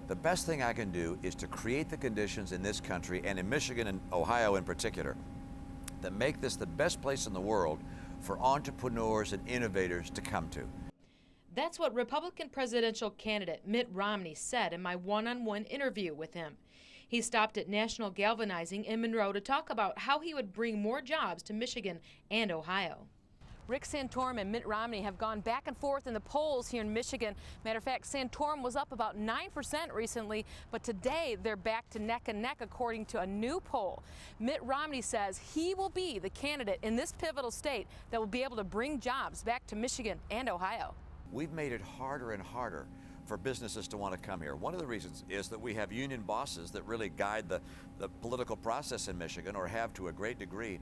The best thing I can do is to create the conditions in this country, and in Michigan and Ohio in particular, that make this the best place in the world for entrepreneurs and innovators to come to. That's what Republican presidential candidate Mitt Romney said in my one-on-one interview with him. He stopped at National Galvanizing in Monroe to talk about how he would bring more jobs to Michigan and Ohio. Rick Santorum and Mitt Romney have gone back and forth in the polls here in Michigan. Matter of fact, Santorum was up about 9% recently, but today they're back to neck and neck according to a new poll. Mitt Romney says he will be the candidate in this pivotal state that will be able to bring jobs back to Michigan and Ohio. We've made it harder and harder for businesses to want to come here. One of the reasons is that we have union bosses that really guide the political process in Michigan, or have to a great degree.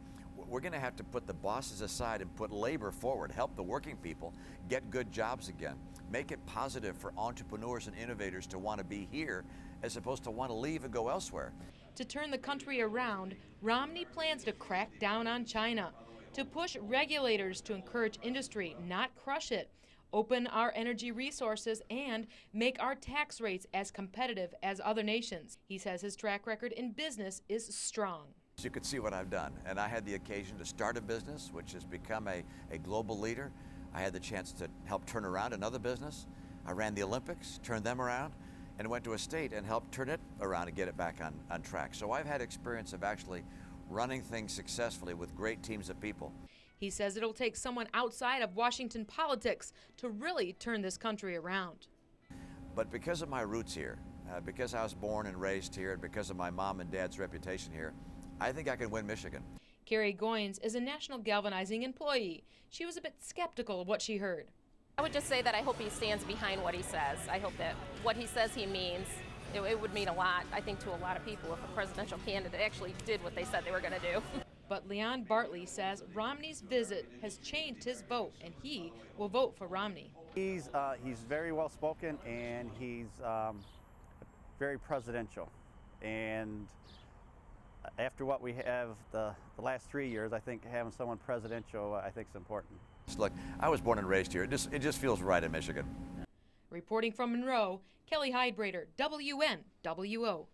We're going to have to put the bosses aside and put labor forward, help the working people get good jobs again, make it positive for entrepreneurs and innovators to want to be here as opposed to want to leave and go elsewhere. To turn the country around, Romney plans to crack down on China, to push regulators to encourage industry, not crush it, open our energy resources, and make our tax rates as competitive as other nations. He says his track record in business is strong. You could see what I've done, and I had the occasion to start a business which has become a global leader. I had the chance to help turn around another business. I ran the Olympics, turned them around, and went to a state and helped turn it around and get it back on track. So I've had experience of actually running things successfully with great teams of people. He says it'll take someone outside of Washington politics to really turn this country around. But because of my roots here, because I was born and raised here, and because of my mom and dad's reputation here, I think I can win Michigan. Carrie Goins is a National Galvanizing employee. She was a bit skeptical of what she heard. I would just say that I hope he stands behind what he says. I hope that what he says he means. It would mean a lot, I think, to a lot of people if a presidential candidate actually did what they said they were going to do. But Leon Bartley says Romney's visit has changed his vote, and he will vote for Romney. He's very well spoken, and he's very presidential. And after what we have the last 3 years, I think having someone presidential, I think is important. Look, I was born and raised here. It just feels right in Michigan. Reporting from Monroe, Kelly Heidbreder, WNWO.